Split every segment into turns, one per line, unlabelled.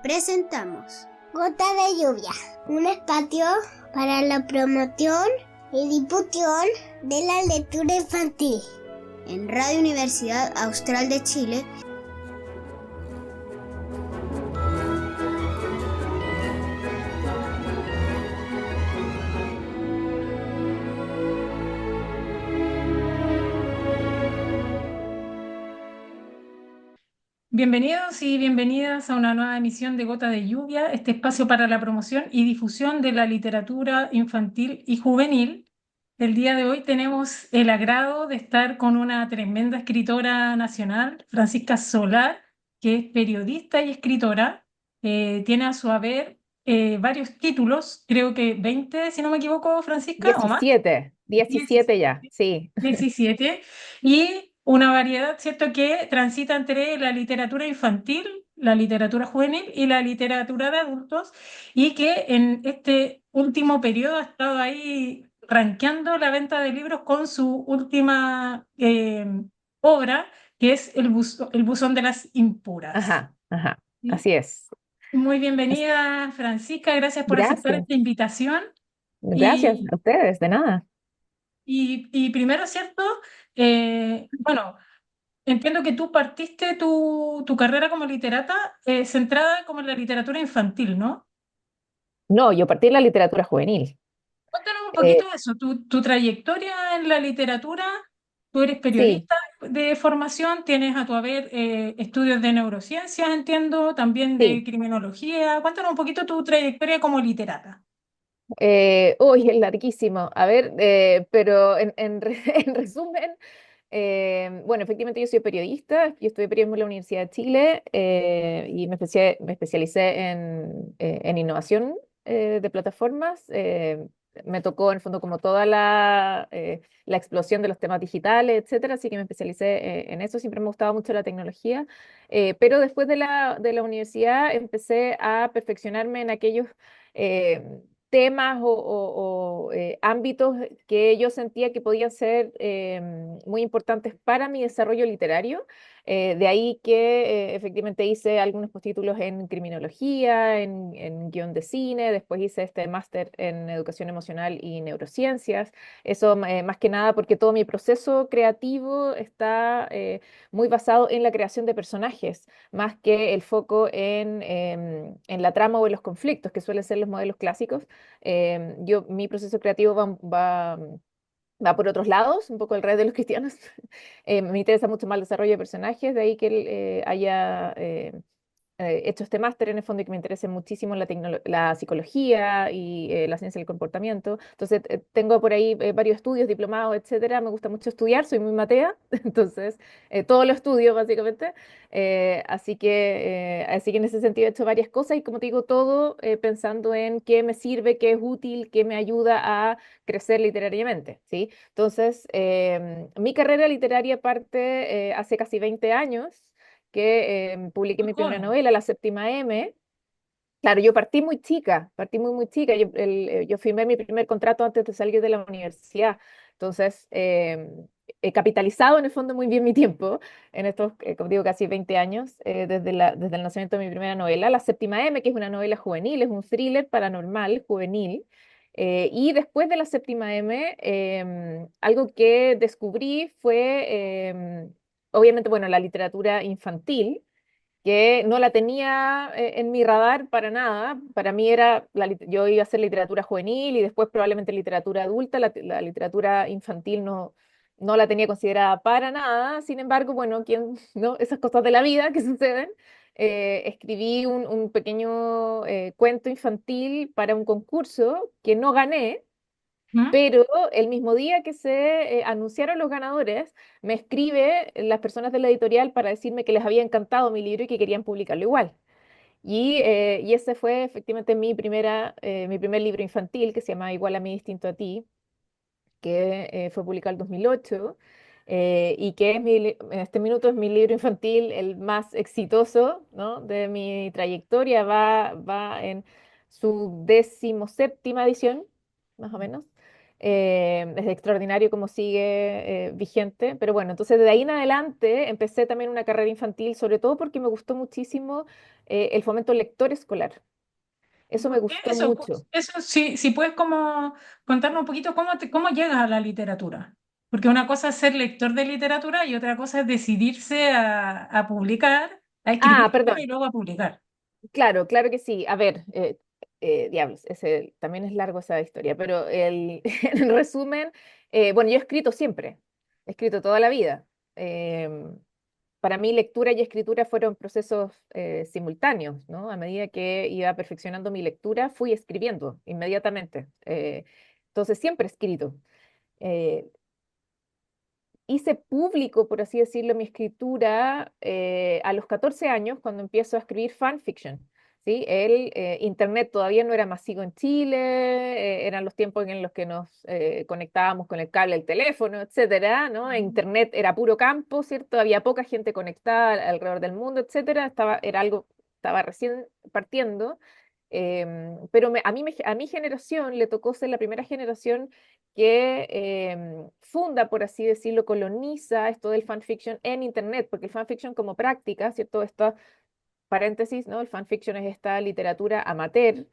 Presentamos Gota de Lluvia, un espacio para la promoción y difusión de la lectura infantil en Radio Universidad Austral de Chile.
Bienvenidos y bienvenidas a una nueva emisión de Gota de Lluvia, este espacio para la promoción y difusión de la literatura infantil y juvenil. El día de hoy tenemos el agrado de estar con una tremenda escritora nacional, Francisca Solar, que es periodista y escritora. Tiene a su haber varios títulos, creo que 20, si no me equivoco, Francisca, o más.
17, 17
17.
ya, sí.
17, y una variedad, ¿cierto?, que transita entre la literatura infantil, la literatura juvenil y la literatura de adultos, y que en este último periodo ha estado ahí rankeando la venta de libros con su última obra, que es El buzón de las impuras.
Ajá, ajá,
¿Sí?
así es.
Muy
As-
bienvenida, Francisca, gracias por aceptar
Gracias,
esta invitación.
gracias
Y
a ustedes, de nada.
y primero, ¿cierto? Bueno, entiendo que tú partiste tu carrera como literata centrada como en la literatura infantil, ¿no?
No, yo partí en la literatura juvenil.
Cuéntanos un
Eh,
poquito de eso, tu trayectoria en la literatura. Tú eres
sí,
periodista de formación, tienes a tu haber estudios de neurociencias, entiendo, también de
sí.
criminología. Cuéntanos un poquito tu trayectoria como literata.
Uy, es larguísimo. A ver, pero en resumen, bueno, efectivamente yo soy periodista, yo estudié periodismo en la Universidad de Chile y me especialicé en innovación de plataformas. Me tocó en el fondo como toda la explosión de los temas digitales, etcétera, así que me especialicé en eso, siempre me ha gustado mucho la tecnología, pero después de la universidad empecé a perfeccionarme en aquellos eh, temas o ámbitos que yo sentía que podían ser muy importantes para mi desarrollo literario. De ahí que efectivamente hice algunos postítulos en criminología, en guión de cine, después hice este máster en educación emocional y neurociencias. Eso más que nada porque todo mi proceso creativo está muy basado en la creación de personajes, más que el foco en la trama o en los conflictos, que suelen ser los modelos clásicos. Mi proceso creativo va por otros lados, un poco el rey de los cristianos. Me interesa mucho más el desarrollo de personajes, de ahí que él haya hecho este máster en el fondo y que me interese muchísimo la psicología y la ciencia del comportamiento. Entonces, tengo por ahí varios estudios, diplomados, etcétera. Me gusta mucho estudiar, soy muy matea, entonces todo lo estudio básicamente. Así que en ese sentido he hecho varias cosas y como te digo, todo pensando en qué me sirve, qué es útil, qué me ayuda a crecer literariamente, ¿sí? Entonces, mi carrera literaria parte hace casi 20 años que publiqué
Muy
mi primera
joven.
novela, La Séptima M. Claro, yo partí muy chica, partí muy, muy chica. Yo firmé mi primer contrato antes de salir de la universidad. Entonces, he capitalizado en el fondo muy bien mi tiempo en estos, como digo, casi 20 años, desde el nacimiento de mi primera novela, La Séptima M, que es una novela juvenil, es un thriller paranormal juvenil. Y después de La Séptima M, algo que descubrí fue, obviamente, bueno, la literatura infantil que no la tenía en mi radar para nada. Para mí yo iba a hacer literatura juvenil y después probablemente literatura adulta, la literatura infantil no la tenía considerada para nada. Sin embargo, bueno, ¿no? Esas cosas de la vida que suceden. Escribí un pequeño cuento infantil para un concurso que no gané,
¿Mm?
pero el mismo día que se anunciaron los ganadores, me escribe las personas de la editorial para decirme que les había encantado mi libro y que querían publicarlo igual. Y ese fue efectivamente mi primer libro infantil, que se llama Igual a mí, distinto a ti, que fue publicado en 2008, y que en este minuto es mi libro infantil el más exitoso, ¿no?, de mi trayectoria. Va en su 17ª edición, más o menos. Es extraordinario cómo sigue vigente, pero bueno, entonces de ahí en adelante empecé también una carrera infantil, sobre todo porque me gustó muchísimo el fomento lector escolar.
¿Y
Eso me
por qué
gustó
eso?
mucho.
Eso sí, si puedes como contarme un poquito cómo llegas a la literatura. Porque una cosa es ser lector de literatura y otra cosa es decidirse a publicar, a escribir
Ah,
primero y
perdón.
luego a publicar.
Claro, claro que sí. A ver, diablos, ese, también es largo esa historia, pero en resumen, bueno, yo he escrito siempre, he escrito toda la vida. Em, para mí, lectura y escritura fueron procesos simultáneos, ¿no? A medida que iba perfeccionando mi lectura, fui escribiendo inmediatamente. Entonces, siempre he escrito. Eh, Hice público, por así decirlo, mi escritura a los 14 años, cuando empiezo a escribir fanfiction. ¿Sí? Internet todavía no era masivo en Chile, eran los tiempos en los que nos conectábamos con el cable del teléfono, etcétera, ¿no? Internet era puro campo, ¿cierto? Había poca gente conectada alrededor del mundo, etcétera. Estaba recién partiendo. Pero a mi generación le tocó ser la primera generación que funda, por así decirlo, coloniza esto del fanfiction en Internet, porque el fanfiction como práctica, ¿cierto? Esta paréntesis, ¿no? El fanfiction es esta literatura amateur,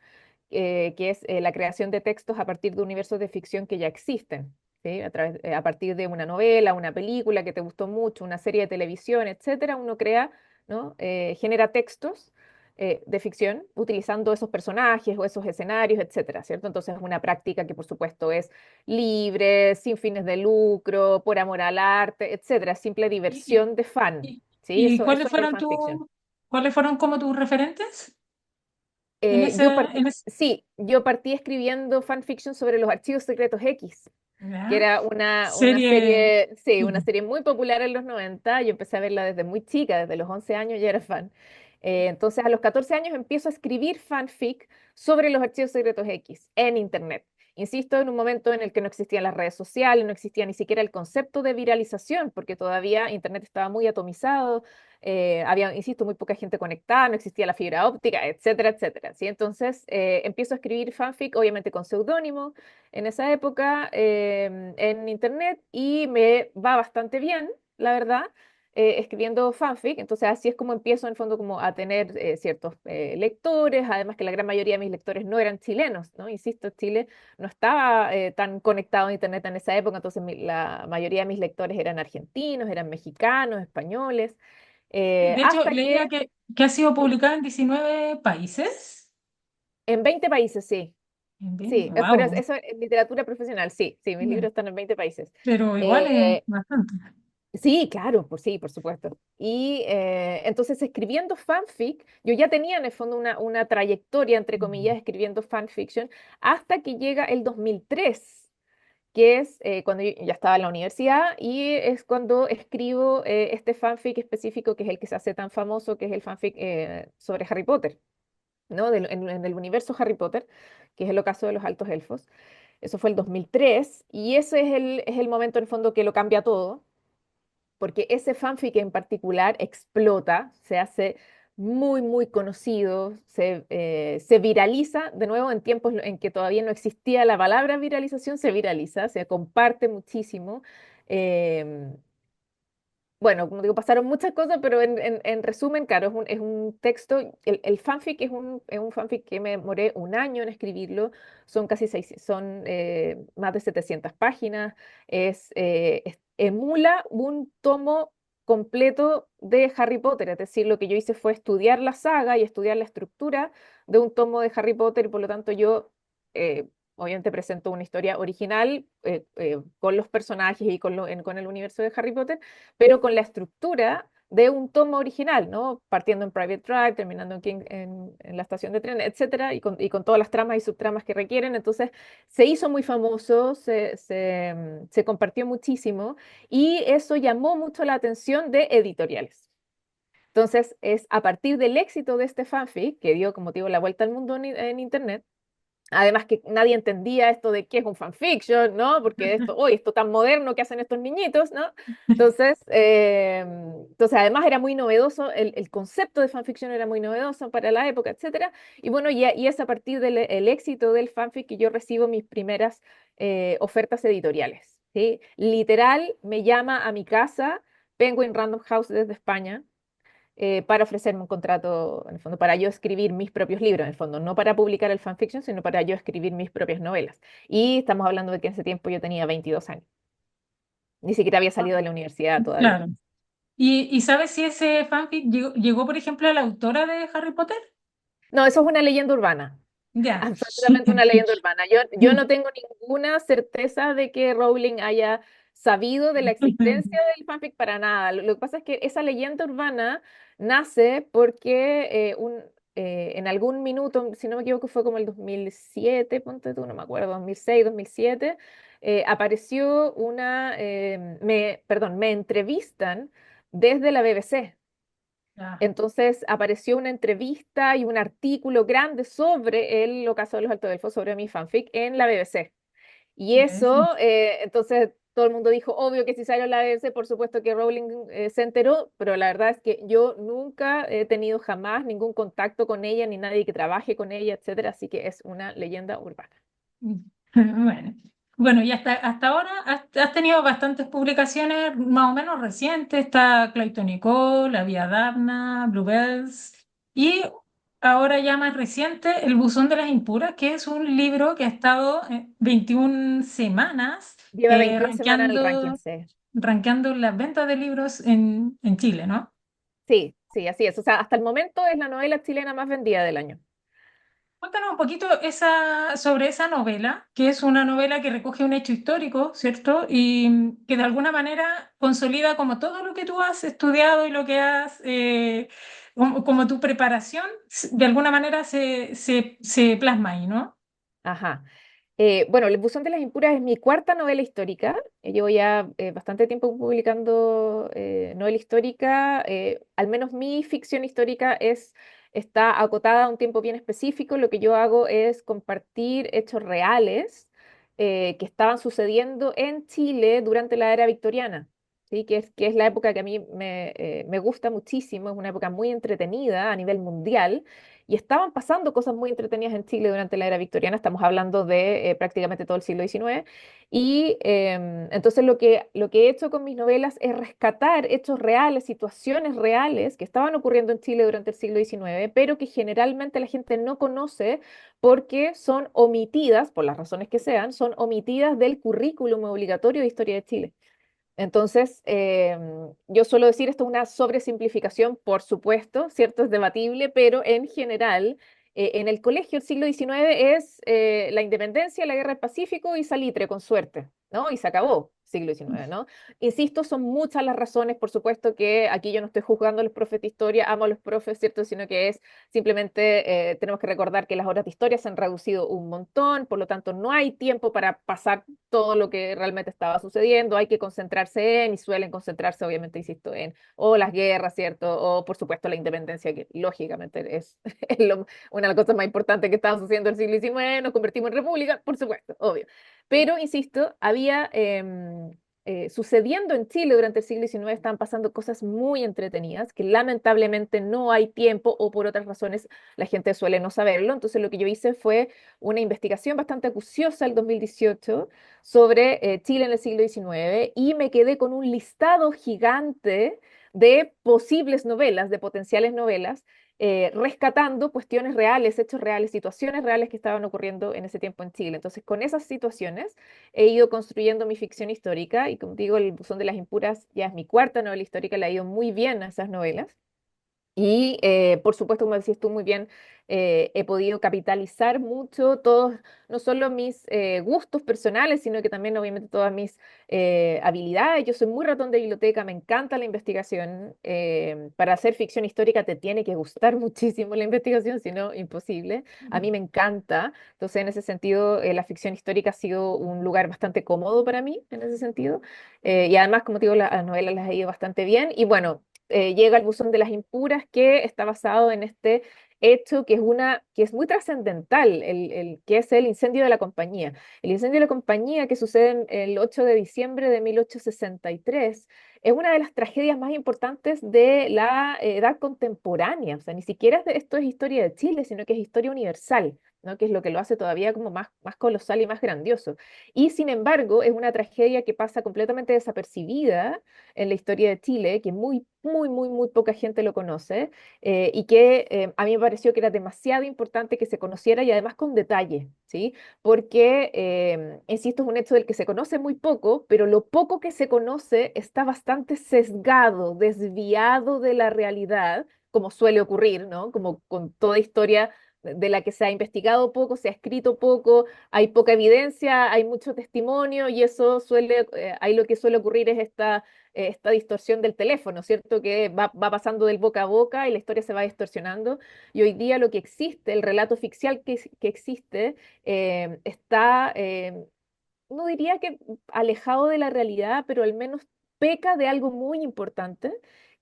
que es la creación de textos a partir de universos de ficción que ya existen. ¿Sí? A partir de una novela, una película que te gustó mucho, una serie de televisión, etcétera, uno crea, ¿no? Genera textos de ficción utilizando esos personajes o esos escenarios, etcétera, ¿cierto? Entonces es una práctica que por supuesto es libre, sin fines de lucro, por amor al arte, etcétera, simple
¿Y,
diversión de fan,
y,
¿sí?
y
Eso es el fanfiction.
cuáles fueron como tus referentes en ese,
Yo partí escribiendo fanfiction sobre los archivos secretos X, que
¿ya?
era una
Serie.
serie, sí, una
Sí.
serie muy popular en los 90. Yo empecé a verla desde muy chica, desde los 11 años ya era fan. Entonces, a los 14 años empiezo a escribir fanfic sobre los archivos secretos X en Internet. Insisto, en un momento en el que no existían las redes sociales, no existía ni siquiera el concepto de viralización, porque todavía Internet estaba muy atomizado, había, insisto, muy poca gente conectada, no existía la fibra óptica, etcétera, etcétera. ¿Sí? Entonces, empiezo a escribir fanfic, obviamente con seudónimo, en esa época en internet y me va bastante bien, la verdad, escribiendo fanfic. Entonces así es como empiezo en el fondo como a tener ciertos lectores, además que la gran mayoría de mis lectores no eran chilenos, ¿no? Insisto, Chile no estaba tan conectado a internet en esa época, entonces la mayoría de mis lectores eran argentinos, eran mexicanos, españoles,
De hecho,
hasta
leía
que
que ha sido
sí,
publicada en 19 países.
en 20 países, sí. Sí, pero
Wow.
eso es literatura profesional, sí, sí, mis libros están en 20 países.
Pero igual es
Eh,
bastante.
Sí, claro, pues sí, por supuesto. Y entonces escribiendo fanfic, yo ya tenía en el fondo una trayectoria, entre comillas, escribiendo fanfiction, hasta que llega el 2003, que es cuando yo ya estaba en la universidad y es cuando escribo este fanfic específico que es el que se hace tan famoso, que es el fanfic sobre Harry Potter, ¿no? En el universo Harry Potter, que es el ocaso de los altos elfos. Eso fue el 2003 y ese es el momento en el fondo que lo cambia todo porque ese fanfic en particular explota, se hace muy, muy conocido, se viraliza, de nuevo en tiempos en que todavía no existía la palabra viralización, se viraliza, se comparte muchísimo. em, bueno, como digo, pasaron muchas cosas, pero en resumen, claro, es un texto, el fanfic es un fanfic que me demoré un año en escribirlo, son casi son más de 700 páginas, emula un tomo completo de Harry Potter, es decir, lo que yo hice fue estudiar la saga y estudiar la estructura de un tomo de Harry Potter, y por lo tanto yo... eh, Obviamente presento una historia original con los personajes y con el universo de Harry Potter, pero con la estructura de un tomo original, ¿no? Partiendo en Private Drive, terminando en la estación de tren, etcétera, y con todas las tramas y subtramas que requieren. Entonces, se hizo muy famoso, se compartió muchísimo y eso llamó mucho la atención de editoriales. Entonces, es a partir del éxito de este fanfic, que dio, como te digo, la vuelta al mundo en internet, Además que nadie entendía esto de qué es un fanfiction, ¿no? Porque esto, hoy esto tan moderno que hacen estos niñitos, ¿no? Entonces además era muy novedoso, el concepto de fanfiction era muy novedoso para la época, etcétera. Y bueno, y es a partir del el éxito del fanfic que yo recibo mis primeras ofertas editoriales, ¿sí? Literal, me llama a mi casa Penguin Random House desde España para ofrecerme un contrato, en el fondo, para yo escribir mis propios libros, en el fondo, no para publicar el fanfiction, sino para yo escribir mis propias novelas. Y estamos hablando de que en ese tiempo yo tenía 22 años, ni siquiera había salido de la universidad todavía.
Claro. Y sabes si ese fanfic llegó, por ejemplo, a la autora de Harry Potter?
No, eso es una leyenda urbana.
Ya.
Absolutamente una leyenda urbana. Yo no tengo ninguna certeza de que Rowling haya sabido de la existencia del fanfic para nada. Lo que pasa es que esa leyenda urbana nace porque en algún minuto, si no me equivoco, fue como el 2007, ponte tú, no me acuerdo, 2006, 2007, apareció perdón, me entrevistan desde la BBC.
Ya,
Entonces apareció una entrevista y un artículo grande sobre el ocaso de los Altos Delfos, sobre mi fanfic en la BBC. Y
ok.
eso, entonces todo el mundo dijo, obvio que si salió en la BBC, por supuesto que Rowling se enteró, pero la verdad es que yo nunca he tenido jamás ningún contacto con ella, ni nadie que trabaje con ella, etcétera, así que es una leyenda urbana.
Bueno, bueno, y hasta ahora has tenido bastantes publicaciones más o menos recientes. Está Clayton Nicole, La Vía Dapna, Bluebells. Y ahora ya más reciente, El Buzón de las Impuras, que es un libro que ha estado 21 semanas
Lleva 21 semanas en el ranking,
rankeando,
sí.
rankeando las ventas de libros en Chile, ¿no?
Sí, sí, así es. O sea, hasta el momento es la novela chilena más vendida del año.
Cuéntanos un poquito sobre esa novela, que es una novela que recoge un hecho histórico, ¿cierto? Y que de alguna manera consolida como todo lo que tú has estudiado y lo que como tu preparación, de alguna manera se plasma ahí, ¿no?
Ajá. Bueno, El buzón de las impuras es mi cuarta novela histórica. Llevo ya bastante tiempo publicando novela histórica. Al menos mi ficción histórica está acotada a un tiempo bien específico. Lo que yo hago es compartir hechos reales que estaban sucediendo en Chile durante la era victoriana. ¿Sí? Que es la época que a mí me gusta muchísimo, es una época muy entretenida a nivel mundial, y estaban pasando cosas muy entretenidas en Chile durante la era victoriana, estamos hablando de prácticamente todo el siglo XIX, y entonces lo que he hecho con mis novelas es rescatar hechos reales, situaciones reales que estaban ocurriendo en Chile durante el siglo XIX, pero que generalmente la gente no conoce porque son omitidas, por las razones que sean, son omitidas del currículum obligatorio de Historia de Chile. Entonces, yo suelo decir esto es una sobresimplificación, por supuesto, ¿cierto? Es debatible, pero en general, en el colegio el siglo XIX es la independencia, la guerra del Pacífico y salitre, con suerte, ¿no? Y se acabó siglo XIX, ¿no? Insisto, son muchas las razones, por supuesto, que aquí yo no estoy juzgando a los profes de historia, amo a los profes, ¿cierto? Sino que es simplemente, tenemos que recordar que las horas de historia se han reducido un montón, por lo tanto, no hay tiempo para pasar todo lo que realmente estaba sucediendo, hay que concentrarse y suelen concentrarse, obviamente, insisto, o las guerras, ¿cierto? O, por supuesto, la independencia, que lógicamente es, una de las cosas más importantes que estaba sucediendo en el siglo XIX, nos convertimos en república, por supuesto, obvio. Pero, insisto, había sucediendo en Chile durante el siglo XIX, estaban pasando cosas muy entretenidas que lamentablemente no hay tiempo o por otras razones la gente suele no saberlo. Entonces lo que yo hice fue una investigación bastante acuciosa el 2018 sobre Chile en el siglo XIX y me quedé con un listado gigante de posibles novelas, de potenciales novelas, rescatando cuestiones reales, hechos reales, situaciones reales que estaban ocurriendo en ese tiempo en Chile. Entonces, con esas situaciones he ido construyendo mi ficción histórica y, como digo, El buzón de las impuras ya es mi cuarta novela histórica, le ha ido muy bien a esas novelas. Y por supuesto, como decías tú muy bien, he podido capitalizar mucho todos, no solo mis gustos personales, sino que también obviamente todas mis habilidades. Yo soy muy ratón de biblioteca, me encanta la investigación. Para hacer ficción histórica te tiene que gustar muchísimo la investigación, si no, imposible. A mí me encanta. Entonces, en ese sentido, la ficción histórica ha sido un lugar bastante cómodo para mí, en ese sentido. Y además, como te digo, las novelas las he ido bastante bien. Y bueno, llega el buzón de las impuras, que está basado en este hecho que es muy trascendental, que es el incendio de la compañía. El incendio de la compañía que sucede el 8 de diciembre de 1863 es una de las tragedias más importantes de la edad contemporánea. O sea, ni siquiera esto es historia de Chile, sino que es historia universal, ¿no? Que es lo que lo hace todavía como más colosal y más grandioso. Y sin embargo, es una tragedia que pasa completamente desapercibida en la historia de Chile, que muy poca gente lo conoce, y que a mí me pareció que era demasiado importante que se conociera y además con detalle, ¿sí? Porque, insisto, es un hecho del que se conoce muy poco, pero lo poco que se conoce está bastante sesgado, desviado de la realidad, como suele ocurrir, ¿no? Como con toda historia de la que se ha investigado poco, se ha escrito poco, hay poca evidencia, hay mucho testimonio y eso suele, ahí lo que suele ocurrir es esta distorsión del teléfono, ¿cierto? Que va pasando del boca a boca y la historia se va distorsionando. Y hoy día lo que existe, el relato ficcional que existe, está, no diría que alejado de la realidad, pero al menos peca de algo muy importante,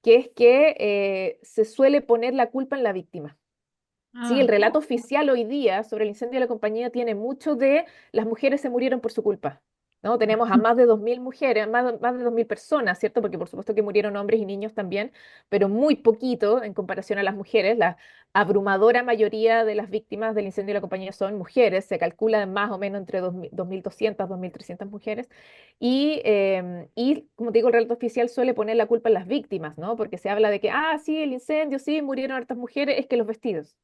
que es que se suele poner la culpa en la víctima. Sí, el
Ah,
relato oficial hoy día sobre el incendio de la compañía tiene mucho de las mujeres se murieron por su culpa, ¿no? Tenemos a más de 2.000 mujeres, más de 2.000 personas, ¿cierto? Porque por supuesto que murieron hombres y niños también, pero muy poquito en comparación a las mujeres. La abrumadora mayoría de las víctimas del incendio de la compañía son mujeres, se calcula más o menos entre 2.200, 2.300 mujeres. Y como te digo, el relato oficial suele poner la culpa en las víctimas, ¿no? Porque se habla de que, ah, sí, el incendio, sí, murieron hartas mujeres, es que los vestidos.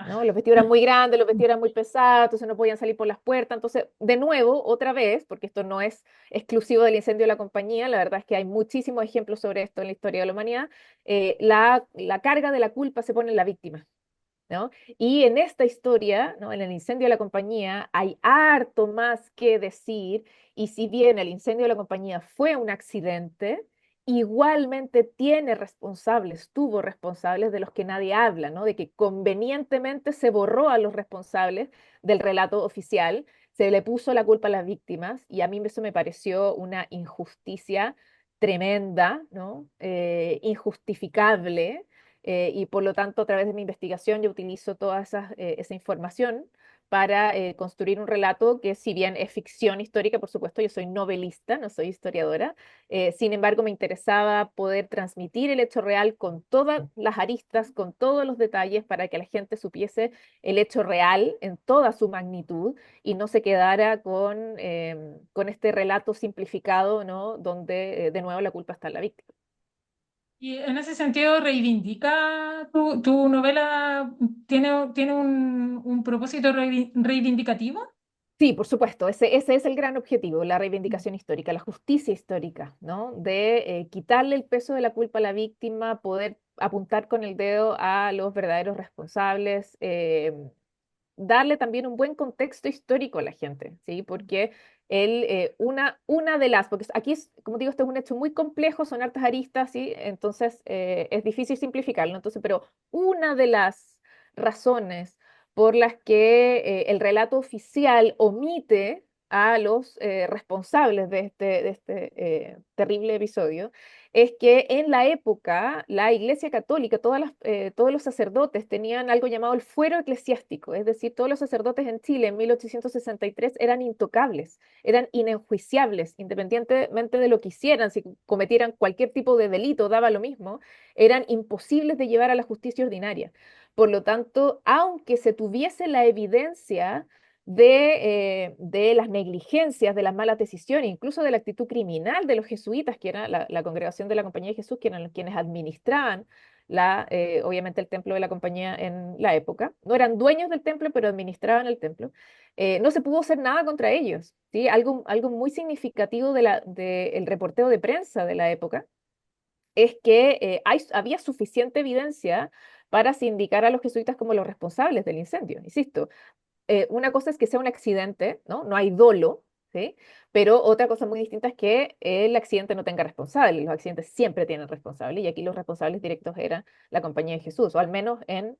¿No?
ah.
Los vestidos eran muy grandes, los vestidos eran muy pesados, entonces no podían salir por las puertas. Entonces, de nuevo, otra vez, porque esto no es exclusivo del incendio de la compañía, la verdad es que hay muchísimos ejemplos sobre esto en la historia de la humanidad, la carga de la culpa se pone en la víctima. ¿No? Y en esta historia, ¿no? En el incendio de la compañía, hay harto más que decir, y si bien el incendio de la compañía fue un accidente, igualmente tiene responsables, tuvo responsables de los que nadie habla, ¿no? De que convenientemente se borró a los responsables del relato oficial, se le puso la culpa a las víctimas, y a mí eso me pareció una injusticia tremenda, ¿no? Injustificable, y por lo tanto, a través de mi investigación, yo utilizo toda esa información para construir un relato que, si bien es ficción histórica, por supuesto, yo soy novelista, no soy historiadora, sin embargo, me interesaba poder transmitir el hecho real con todas las aristas, con todos los detalles, para que la gente supiese el hecho real en toda su magnitud y no se quedara con este relato simplificado, ¿no? Donde, de nuevo, la culpa está en la víctima.
Y en ese sentido, reivindica tu novela, tiene un propósito reivindicativo.
Sí, por supuesto, ese es el gran objetivo, la reivindicación histórica, la justicia histórica, ¿no? De quitarle el peso de la culpa a la víctima, poder apuntar con el dedo a los verdaderos responsables, darle también un buen contexto histórico a la gente, ¿sí? Porque una de las, porque aquí, como digo, esto es un hecho muy complejo, son hartas aristas, ¿sí? Entonces es difícil simplificarlo, entonces, pero una de las razones por las que el relato oficial omite a los responsables de este terrible episodio es que en la época la Iglesia Católica, todos los sacerdotes tenían algo llamado el fuero eclesiástico, es decir, todos los sacerdotes en Chile en 1863 eran intocables, eran inenjuiciables, independientemente de lo que hicieran, si cometieran cualquier tipo de delito, daba lo mismo, eran imposibles de llevar a la justicia ordinaria. Por lo tanto, aunque se tuviese la evidencia de las negligencias, de las malas decisiones, incluso de la actitud criminal de los jesuitas, que era la congregación de la Compañía de Jesús, que eran quienes administraban obviamente el templo de la Compañía en la época. No eran dueños del templo, pero administraban el templo. No se pudo hacer nada contra ellos, ¿sí? Algo muy significativo del reporteo de prensa de la época es que había suficiente evidencia para sindicar a los jesuitas como los responsables del incendio. Insisto, una cosa es que sea un accidente, ¿no? No hay dolo, ¿sí? Pero otra cosa muy distinta es que el accidente no tenga responsable. Los accidentes siempre tienen responsable y aquí los responsables directos eran la Compañía de Jesús, o al menos en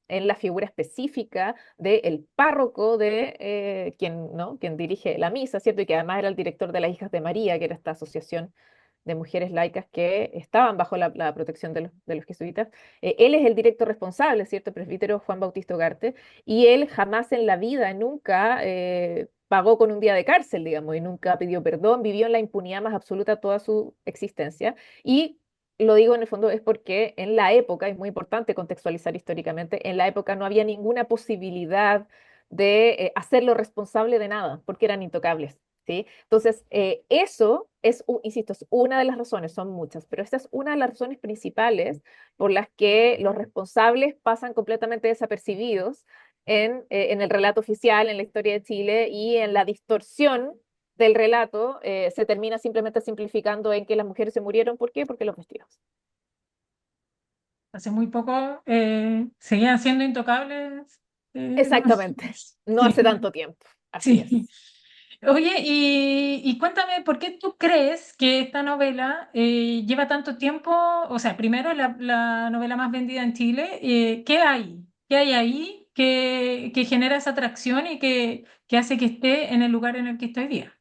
la figura específica del párroco de quien, ¿no? Quien dirige la misa, ¿cierto? Y que además era el director de las Hijas de María, que era esta asociación de mujeres laicas que estaban bajo la protección de los jesuitas. Él es el directo responsable, ¿cierto? El presbítero Juan Bautista Ugarte, y él jamás en la vida, nunca pagó con un día de cárcel, digamos, y nunca pidió perdón, vivió en la impunidad más absoluta toda su existencia. Y lo digo en el fondo es porque en la época, es muy importante contextualizar históricamente, en la época no había ninguna posibilidad de hacerlo responsable de nada, porque eran intocables. ¿Sí? Entonces, eso es, insisto, es una de las razones, son muchas, pero esta es una de las razones principales por las que los responsables pasan completamente desapercibidos en el relato oficial, en la historia de Chile y en la distorsión del relato, se termina simplemente simplificando en que las mujeres se murieron. ¿Por qué? Porque los vestidos.
Hace muy poco seguían siendo intocables.
Exactamente, no hace
Sí,
tanto tiempo, así
sí.
es.
Oye, y cuéntame, ¿por qué tú crees que esta novela lleva tanto tiempo? O sea, primero la novela más vendida en Chile, ¿qué hay? ¿Qué hay ahí que genera esa atracción y que hace que esté en el lugar en el que está hoy día?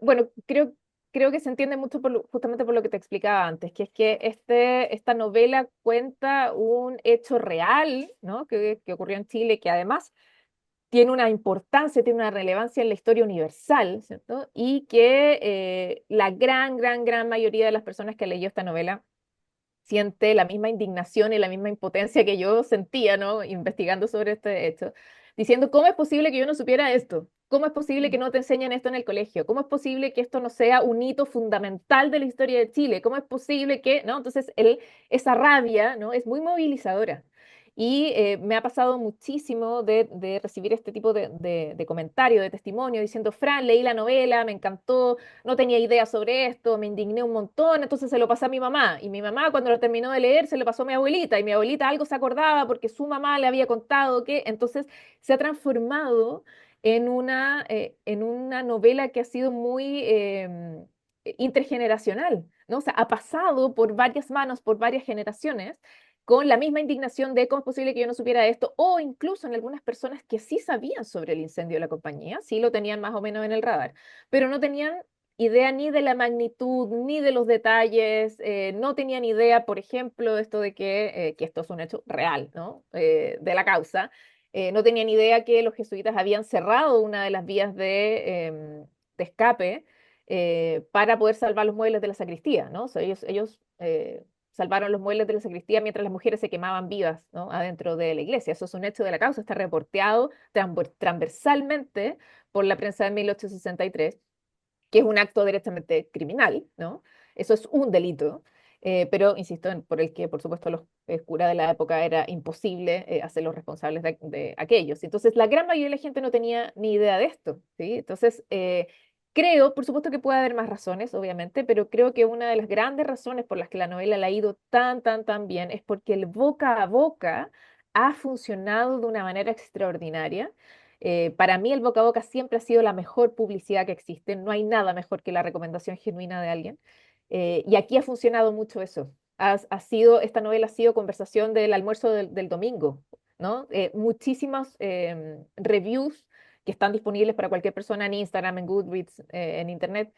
Bueno, creo que se entiende mucho justamente por lo que te explicaba antes, que es que esta novela cuenta un hecho real, ¿no? Que ocurrió en Chile, que además tiene una importancia, tiene una relevancia en la historia universal, ¿cierto? Y que la gran mayoría de las personas que leyó esta novela siente la misma indignación y la misma impotencia que yo sentía, ¿no? Investigando sobre este hecho, diciendo, ¿cómo es posible que yo no supiera esto? ¿Cómo es posible que no te enseñen esto en el colegio? ¿Cómo es posible que esto no sea un hito fundamental de la historia de Chile? ¿Cómo es posible que, no? Entonces, esa rabia, ¿no? Es muy movilizadora. Y me ha pasado muchísimo de recibir este tipo de comentario, de testimonio, diciendo, Fran, leí la novela, me encantó, no tenía idea sobre esto, me indigné un montón, entonces se lo pasé a mi mamá. Y mi mamá, cuando lo terminó de leer, se lo pasó a mi abuelita. Y mi abuelita algo se acordaba porque su mamá le había contado que. Entonces se ha transformado en una novela que ha sido muy intergeneracional, ¿no? O sea, ha pasado por varias manos, por varias generaciones con la misma indignación de cómo es posible que yo no supiera esto, o incluso en algunas personas que sí sabían sobre el incendio de la compañía, sí lo tenían más o menos en el radar, pero no tenían idea ni de la magnitud, ni de los detalles, no tenían idea, por ejemplo, de esto de que esto es un hecho real, ¿no? De la causa. No tenían idea que los jesuitas habían cerrado una de las vías de escape para poder salvar los muebles de la sacristía, ¿no? O sea, ellos salvaron los muebles de la sacristía mientras las mujeres se quemaban vivas, ¿no? Adentro de la iglesia. Eso es un hecho de la causa, está reporteado transversalmente por la prensa de 1863, que es un acto directamente criminal, ¿no? Eso es un delito, pero insisto, por el que, por supuesto, los curas de la época era imposible hacerlos responsables de aquellos. Entonces, la gran mayoría de la gente no tenía ni idea de esto, ¿sí? Entonces, creo, por supuesto que puede haber más razones, obviamente, pero creo que una de las grandes razones por las que la novela la ha ido tan bien es porque el boca a boca ha funcionado de una manera extraordinaria. Para mí el boca a boca siempre ha sido la mejor publicidad que existe. No hay nada mejor que la recomendación genuina de alguien. Y aquí ha funcionado mucho eso. Esta novela ha sido conversación del almuerzo del domingo, ¿no? Muchísimas reviews que están disponibles para cualquier persona en Instagram, en Goodreads, en Internet,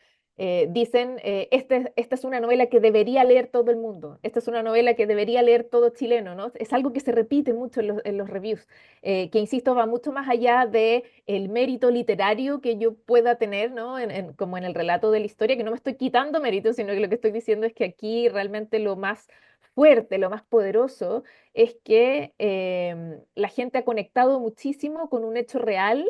dicen, esta es una novela que debería leer todo el mundo, esta es una novela que debería leer todo chileno, ¿no? Es algo que se repite mucho en los reviews, que insisto, va mucho más allá de el mérito literario que yo pueda tener, ¿no? Como en el relato de la historia, que no me estoy quitando mérito, sino que lo que estoy diciendo es que aquí realmente lo más fuerte, lo más poderoso, es que la gente ha conectado muchísimo con un hecho real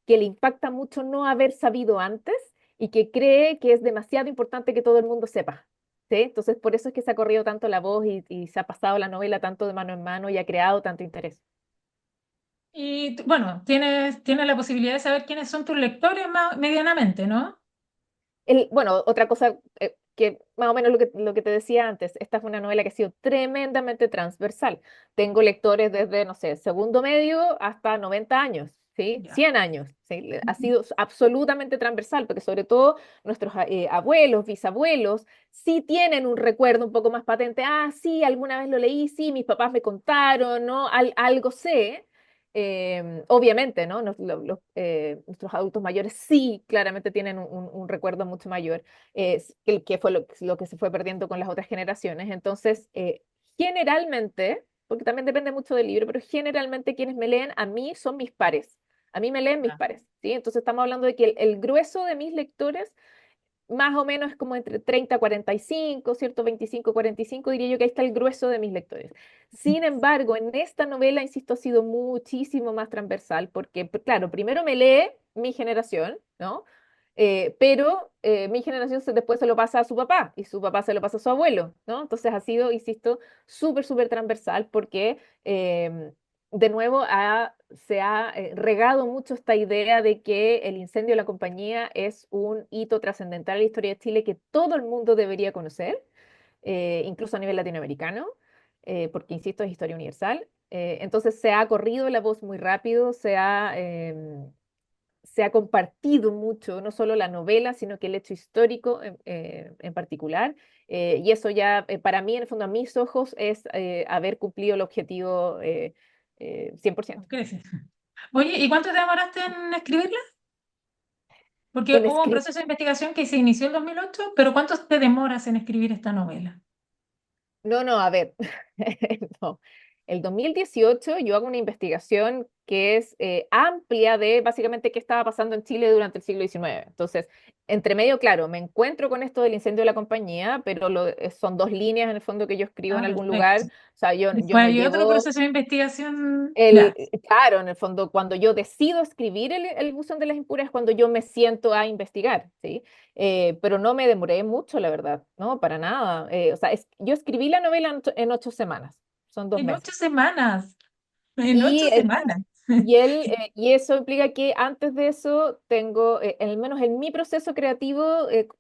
que le impacta mucho no haber sabido antes y que cree que es demasiado importante que todo el mundo sepa. ¿Sí? Entonces, por eso es que se ha corrido tanto la voz y se ha pasado la novela tanto de mano en mano y ha creado tanto interés.
Y bueno, tienes la posibilidad de saber quiénes son tus lectores medianamente, ¿no?
Bueno, otra cosa que más o menos lo que te decía antes, esta es una novela que ha sido tremendamente transversal. Tengo lectores desde, no sé, segundo medio hasta 90 años, ¿sí?
Ya.
100 años, ¿sí? Ha sido absolutamente transversal, porque sobre todo nuestros abuelos, bisabuelos, sí tienen un recuerdo un poco más patente. Ah, sí, alguna vez lo leí, sí, mis papás me contaron, ¿no? Algo sé. Obviamente, ¿no? Nuestros adultos mayores sí, claramente tienen un recuerdo mucho mayor, que fue lo que se fue perdiendo con las otras generaciones. Entonces, generalmente, porque también depende mucho del libro, pero generalmente quienes me leen a mí son mis pares. A mí me leen mis
Ya.
pares, ¿sí? Entonces estamos hablando de que el grueso de mis lectores más o menos es como entre 30 a 45, ¿cierto? 25 a 45, diría yo que ahí está el grueso de mis lectores. Sin embargo, en esta novela, insisto, ha sido muchísimo más transversal porque, claro, primero me lee mi generación, ¿no? Pero mi generación después se lo pasa a su papá y su papá se lo pasa a su abuelo, ¿no? Entonces ha sido, insisto, súper, súper transversal porque de nuevo se ha regado mucho esta idea de que el incendio de la compañía es un hito trascendental en la historia de Chile que todo el mundo debería conocer, incluso a nivel latinoamericano, porque, insisto, es historia universal. Entonces se ha corrido la voz muy rápido, se ha compartido mucho, no solo la novela, sino que el hecho histórico en particular. Y eso ya, para mí, en el fondo, a mis ojos, es haber cumplido el objetivo 100%.
Creces. Oye, ¿y cuánto te demoraste en escribirla? Porque
En
hubo un
escribir.
proceso de investigación que se inició en 2008, pero ¿cuánto te demoras en escribir esta novela?
No, no, a ver. No. El 2018 yo hago una investigación que es amplia de básicamente qué estaba pasando en Chile durante el siglo XIX. Entonces, entre medio, claro, me encuentro con esto del incendio de la compañía, pero son dos líneas en el fondo que yo escribo
Ah,
en algún
perfecto.
lugar. O sea, yo
Después
no
hay otro
llevo
proceso de investigación. Ya.
claro, en el fondo, cuando yo decido escribir el buzón de las impuras es cuando yo me siento a investigar, ¿sí? Pero no me demoré mucho, la verdad, no, para nada. O sea, yo escribí la novela en 8 semanas, son dos
En ocho
meses.
semanas. En
Y,
ocho
el-
semanas.
y eso implica que antes de eso tengo, al menos en mi proceso creativo,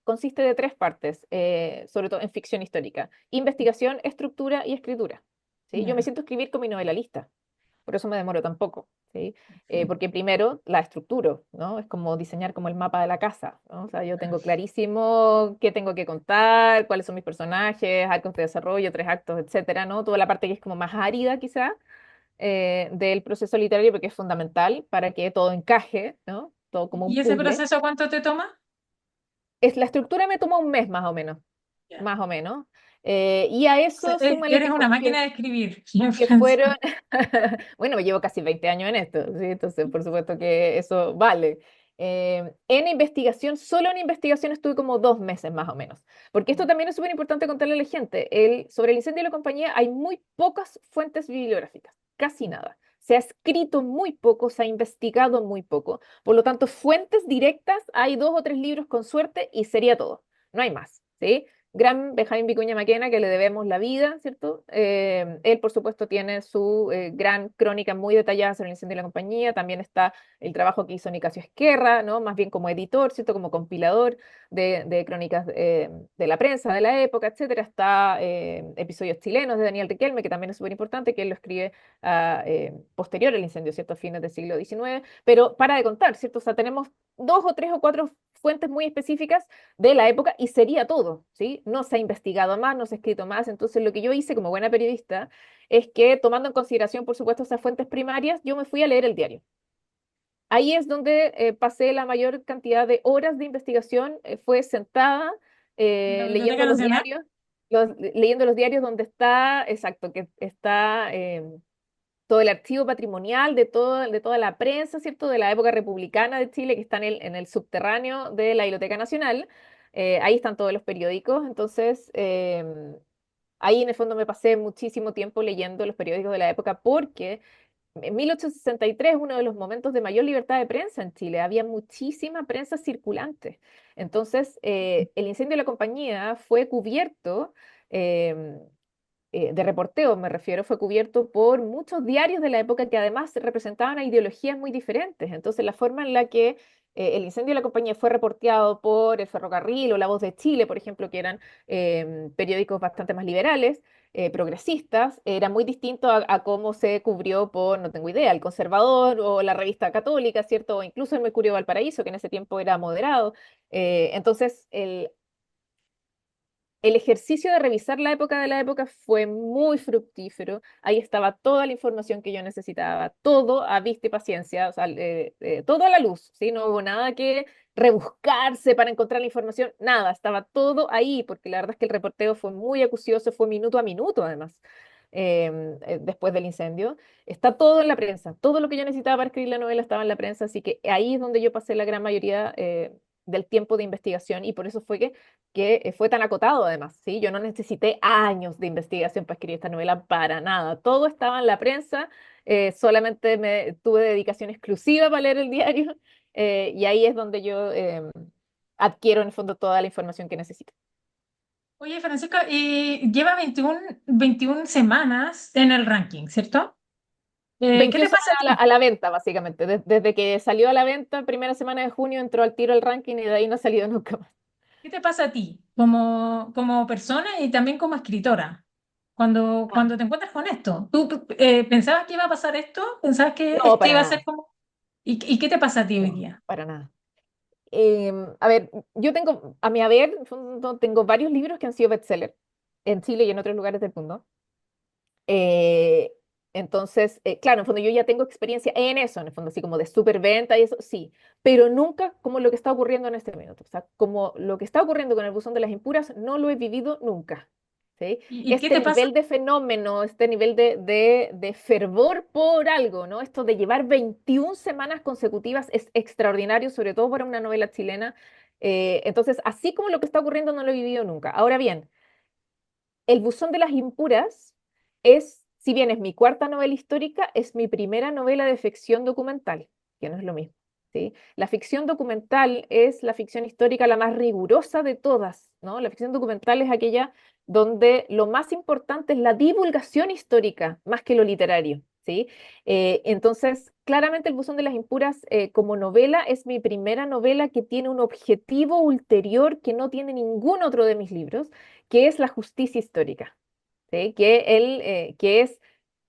consiste de tres partes, sobre todo en ficción histórica: investigación, estructura y escritura. ¿Sí? Yo me
Ya,
siento a escribir con mi novela lista. Por eso me demoro tan poco, ¿sí?
perfecto.
Porque primero la estructuro, ¿no? Es como diseñar como el mapa de la casa, ¿no? O sea, yo tengo clarísimo qué tengo que contar, cuáles son mis personajes, arcos de desarrollo, tres actos, etcétera, ¿no? Toda la parte que es como más árida, quizá, del proceso literario, porque es fundamental para que todo encaje, ¿no? Todo como un
¿Y ese
puzzle.
proceso cuánto te toma?
La estructura me toma un mes más o menos,
Ya.
más o menos. Y a
O sea,
eso súmale
eres una máquina de escribir,
que
Francia.
fueron, bueno, me llevo casi 20 años en esto, ¿sí? Entonces, por supuesto que eso vale. En investigación, solo en investigación estuve como 2 meses más o menos, porque esto también es súper importante contarle a la gente. Sobre el incendio de la compañía hay muy pocas fuentes bibliográficas, casi nada. Se ha escrito muy poco, se ha investigado muy poco. Por lo tanto, fuentes directas hay 2 o 3 libros con suerte y sería todo. No hay más, ¿sí? Gran Benjamín Vicuña Maquena, que le debemos la vida, ¿cierto? Él, por supuesto, tiene su gran crónica muy detallada sobre el incendio de la compañía. También está el trabajo que hizo Nicasio Esquerra, ¿no? Más bien como editor, ¿cierto? Como compilador de crónicas de la prensa de la época, etcétera. Está episodios chilenos de Daniel Riquelme, que también es súper importante, que él lo escribe posterior al incendio, ¿cierto? A fines del siglo XIX. Pero para de contar, ¿cierto? O sea, tenemos 2 o 3 o 4 fuentes muy específicas de la época y sería todo, ¿sí? No se ha investigado más, no se ha escrito más. Entonces, lo que yo hice como buena periodista es que, tomando en consideración, por supuesto, esas fuentes primarias, yo me fui a leer el diario. Ahí es donde pasé la mayor cantidad de horas de investigación, fue sentada
¿En la
leyendo
Biblioteca
los
Nacional?
diarios, leyendo los diarios donde está, exacto, que está todo el archivo patrimonial de toda la prensa, ¿cierto? De la época republicana de Chile, que está en el subterráneo de la Biblioteca Nacional. Ahí están todos los periódicos. Entonces, ahí en el fondo me pasé muchísimo tiempo leyendo los periódicos de la época porque en 1863, uno de los momentos de mayor libertad de prensa en Chile, había muchísima prensa circulante. Entonces, el incendio de la compañía fue cubierto em, de reporteo, me refiero, fue cubierto por muchos diarios de la época que además representaban a ideologías muy diferentes. Entonces, la forma en la que el incendio de la compañía fue reporteado por El Ferrocarril o La Voz de Chile, por ejemplo, que eran periódicos bastante más liberales, progresistas, era muy distinto a cómo se cubrió por, no tengo idea, El Conservador o la Revista Católica, ¿cierto? O incluso el Mercurio Valparaíso, que en ese tiempo era moderado. Entonces, el ejercicio de revisar la época de la época fue muy fructífero. Ahí estaba toda la información que yo necesitaba, todo a vista y paciencia, o sea, todo a la luz, ¿sí? No hubo nada que rebuscarse para encontrar la información, nada, estaba todo ahí, porque la verdad es que el reporteo fue muy acucioso, fue minuto a minuto además. Después del incendio, está todo en la prensa, todo lo que yo necesitaba para escribir la novela estaba en la prensa, así que ahí es donde yo pasé la gran mayoría del tiempo de investigación y por eso fue que fue tan acotado además, ¿sí? Yo no necesité años de investigación para escribir esta novela para nada. Todo estaba en la prensa, solamente me tuve dedicación exclusiva para leer el diario y ahí es donde yo adquiero en el fondo toda la información que necesito.
Oye, Francisca, lleva 21 semanas en el ranking, ¿cierto? ¿Qué
21
te pasa
semanas
a
a
ti?
la venta, básicamente. Desde que salió a la venta, primera semana de junio, entró al tiro el ranking y de ahí no ha salido nunca más.
¿Qué te pasa a ti como persona y también como escritora cuando te encuentras con esto? ¿Tú pensabas que iba a pasar esto? ¿Pensabas que
No,
este
para
iba a ser
nada.
como... ¿Y qué te pasa a ti hoy
No,
día?
para nada. A ver, yo tengo, a mi haber, en el fondo, tengo varios libros que han sido bestseller en Chile y en otros lugares del mundo. Eh, entonces, claro, en el fondo yo ya tengo experiencia en eso, en el fondo, así como de superventa y eso, sí, pero nunca como lo que está ocurriendo en este minuto. O sea, como lo que está ocurriendo con el buzón de las impuras, no lo he vivido nunca. ¿Sí?
¿Y qué
Este
te pasa?
nivel de fenómeno, este nivel de fervor por algo, ¿no? Esto de llevar 21 semanas consecutivas es extraordinario, sobre todo para una novela chilena. Entonces, así como lo que está ocurriendo, no lo he vivido nunca. Ahora bien, el buzón de las impuras es, si bien es mi cuarta novela histórica, es mi primera novela de ficción documental, que no es lo mismo, ¿sí? La ficción documental es la ficción histórica la más rigurosa de todas, ¿no? La ficción documental es aquella donde lo más importante es la divulgación histórica, más que lo literario, ¿sí? Entonces, claramente El buzón de las impuras como novela es mi primera novela que tiene un objetivo ulterior que no tiene ningún otro de mis libros, que es la justicia histórica, ¿sí? Que es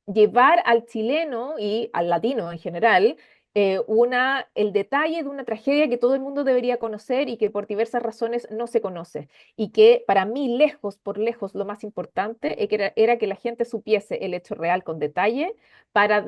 llevar al chileno y al latino en general el detalle de una tragedia que todo el mundo debería conocer y que por diversas razones no se conoce. Y que para mí, lejos, por lejos, lo más importante era que la gente supiese el hecho real con detalle para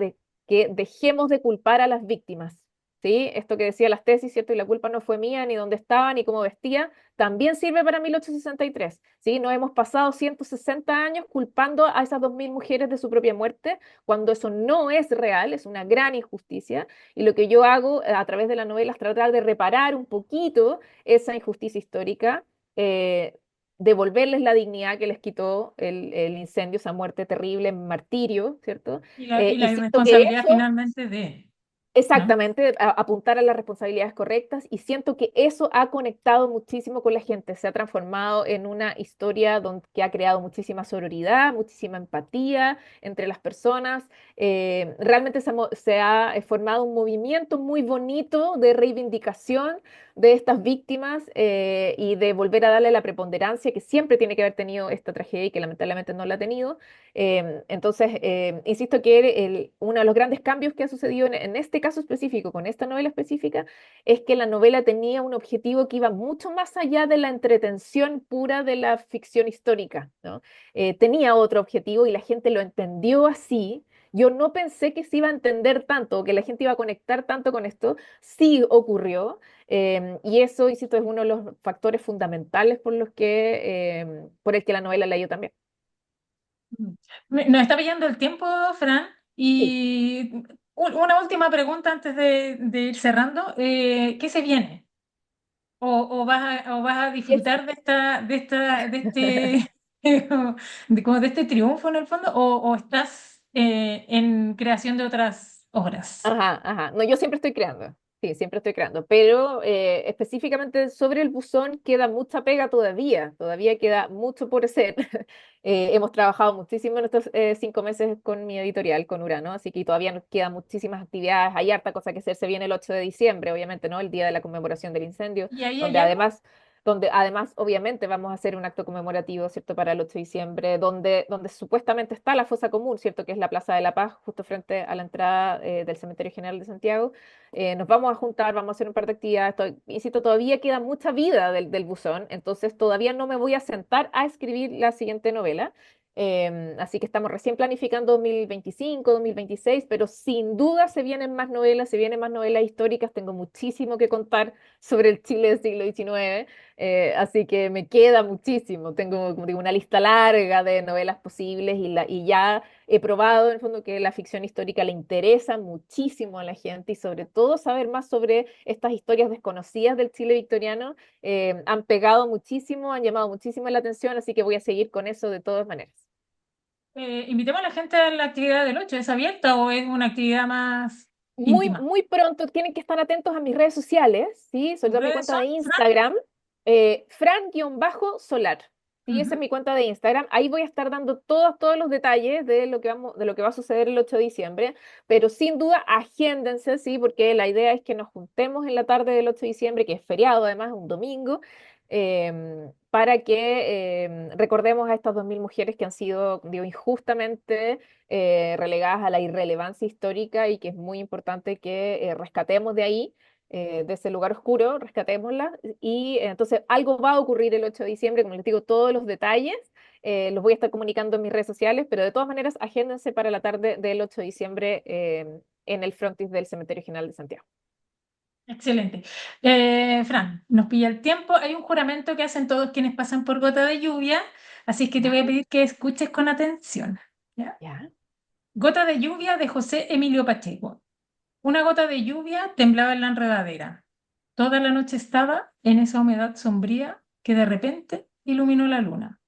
que dejemos de culpar a las víctimas. ¿Sí? Esto que decía las tesis, ¿cierto? Y la culpa no fue mía, ni dónde estaba, ni cómo vestía, también sirve para 1863, ¿sí? Nos hemos pasado 160 años culpando a esas 2000 mujeres de su propia muerte, cuando eso no es real, es una gran injusticia, y lo que yo hago a través de la novela es tratar de reparar un poquito esa injusticia histórica, eh, devolverles la dignidad que les quitó el incendio, esa muerte terrible, martirio, ¿cierto?
Y
Y
la
siento que
irresponsabilidad
eso
finalmente de, ¿no?
exactamente, apuntar a las responsabilidades correctas y siento que eso ha conectado muchísimo con la gente, se ha transformado en una historia que ha creado muchísima sororidad, muchísima empatía entre las personas. Realmente se ha formado un movimiento muy bonito de reivindicación de estas víctimas y de volver a darle la preponderancia que siempre tiene que haber tenido esta tragedia y que lamentablemente no la ha tenido. Entonces, insisto que uno de los grandes cambios que ha sucedido en este caso específico, con esta novela específica, es que la novela tenía un objetivo que iba mucho más allá de la entretención pura de la ficción histórica, ¿no? Tenía otro objetivo y la gente lo entendió así. Yo no pensé que se iba a entender tanto, que la gente iba a conectar tanto con esto. Sí ocurrió. Y eso, insisto, es uno de los factores fundamentales por el que la novela la dio también.
Nos está pillando el tiempo, Fran,
Sí.
y una última pregunta antes de ir cerrando. ¿Qué se viene? O vas a
Es,
disfrutar de este, como de este triunfo en el fondo, o estás en creación de otras obras?
Ajá, ajá. No, yo siempre estoy creando. Sí, siempre estoy creando. Pero específicamente sobre el buzón queda mucha pega todavía. Todavía queda mucho por hacer. Hemos trabajado muchísimo en estos 5 meses con mi editorial, con Urano, así que todavía nos quedan muchísimas actividades. Hay harta cosa que hacer. Se viene el 8 de diciembre, obviamente, ¿no? El día de la conmemoración del incendio,
¿Y ahí hay
donde
algo?
además donde además obviamente vamos a hacer un acto conmemorativo, ¿cierto? Para el 8 de diciembre, donde supuestamente está la fosa común, ¿cierto? Que es la Plaza de la Paz, justo frente a la entrada del Cementerio General de Santiago. Nos vamos a juntar, vamos a hacer un par de actividades. Insisto, todavía queda mucha vida del buzón, entonces todavía no me voy a sentar a escribir la siguiente novela. Así que estamos recién planificando 2025, 2026, pero sin duda se vienen más novelas históricas. Tengo muchísimo que contar sobre el Chile del siglo XIX, así que me queda muchísimo. Tengo, como digo, una lista larga de novelas posibles y ya he probado en el fondo que la ficción histórica le interesa muchísimo a la gente y sobre todo saber más sobre estas historias desconocidas del Chile victoriano. Han pegado muchísimo, han llamado muchísimo la atención, así que voy a seguir con eso de todas maneras.
Invitemos a la gente a la actividad del 8. ¿Es abierta o es una actividad más
Muy,
íntima?
muy pronto tienen que estar atentos a mis redes sociales, ¿sí? Sobre
¿Tus
todo a mi
redes
cuenta
son,
de
Fran?
Instagram, Fran-Solar. Sí, esa es
Ujú.
mi cuenta de Instagram. Ahí voy a estar dando todos los detalles de lo que va a suceder el 8 de diciembre, pero sin duda agéndense, ¿sí? Porque la idea es que nos juntemos en la tarde del 8 de diciembre, que es feriado además, un domingo, para que recordemos a estas 2000 mujeres que han sido, digo, injustamente relegadas a la irrelevancia histórica y que es muy importante que rescatemos de ahí, de ese lugar oscuro, rescatémoslas. Y entonces algo va a ocurrir el 8 de diciembre, como les digo, todos los detalles los voy a estar comunicando en mis redes sociales, pero de todas maneras, agéndense para la tarde del 8 de diciembre en el frontis del Cementerio General de Santiago.
Excelente. Fran, nos pilla el tiempo. Hay un juramento que hacen todos quienes pasan por gota de lluvia, así que te
¿Ya?
voy a pedir que escuches con atención. ¿Ya?
¿Ya?
Gota de lluvia de José Emilio Pacheco. Una gota de lluvia temblaba en la enredadera. Toda la noche estaba en esa humedad sombría que de repente iluminó la luna.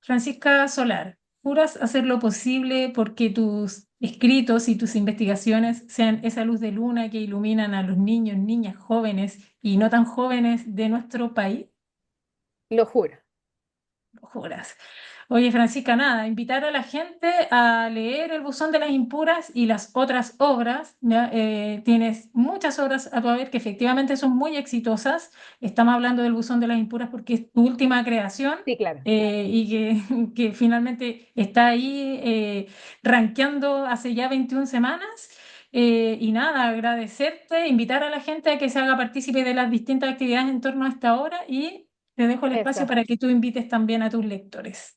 Francisca Solar, juras hacer lo posible porque tus escritos y tus investigaciones sean esa luz de luna que iluminan a los niños, niñas, jóvenes y no tan jóvenes de nuestro país.
Lo juro.
Lo juras. Oye, Francisca, nada, invitar a la gente a leer El Buzón de las Impuras y las otras obras. ¿Ya? Tienes muchas obras a tu haber que efectivamente son muy exitosas. Estamos hablando del Buzón de las Impuras porque es tu última creación
Sí, claro.
y que finalmente está ahí rankeando hace ya 21 semanas. Y nada, agradecerte, invitar a la gente a que se haga partícipe de las distintas actividades en torno a esta hora y te dejo el espacio
Eso.
para que tú invites también a tus lectores.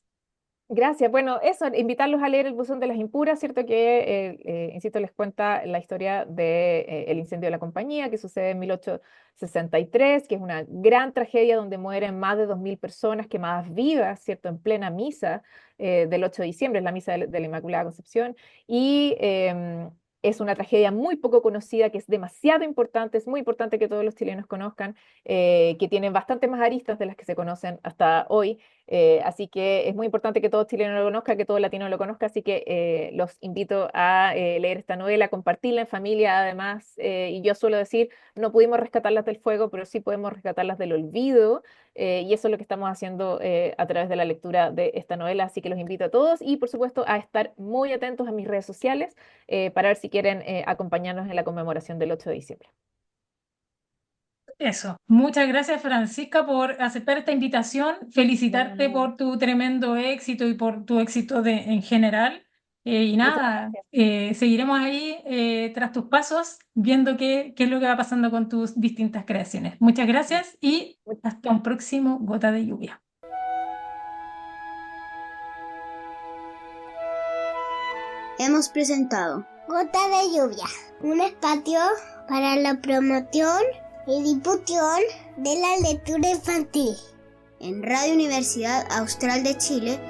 Gracias. Bueno, eso, invitarlos a leer El Buzón de las Impuras, ¿cierto? Que, insisto, les cuenta la historia de, el incendio de la compañía que sucede en 1863, que es una gran tragedia donde mueren más de 2000 personas quemadas vivas, ¿cierto? En plena misa del 8 de diciembre, es la misa de la Inmaculada Concepción. Y es una tragedia muy poco conocida, que es demasiado importante, es muy importante que todos los chilenos conozcan, que tienen bastante más aristas de las que se conocen hasta hoy. Así que es muy importante que todo chileno lo conozca, que todo latino lo conozca, así que los invito a leer esta novela, compartirla en familia además, y yo suelo decir, no pudimos rescatarlas del fuego, pero sí podemos rescatarlas del olvido, y eso es lo que estamos haciendo a través de la lectura de esta novela, así que los invito a todos y por supuesto a estar muy atentos a mis redes sociales para ver si quieren acompañarnos en la conmemoración del 8 de diciembre.
Eso. Muchas gracias, Francisca, por aceptar esta invitación. Felicitarte
No,
por tu tremendo éxito y por tu éxito en general. Y
muchas
nada,
gracias.
seguiremos ahí tras tus pasos, viendo qué es lo que va pasando con tus distintas creaciones. Muchas gracias y hasta un próximo Gota de Lluvia.
Hemos presentado Gota de Lluvia, un espacio para la promoción y difusión de la lectura infantil en Radio Universidad Austral de Chile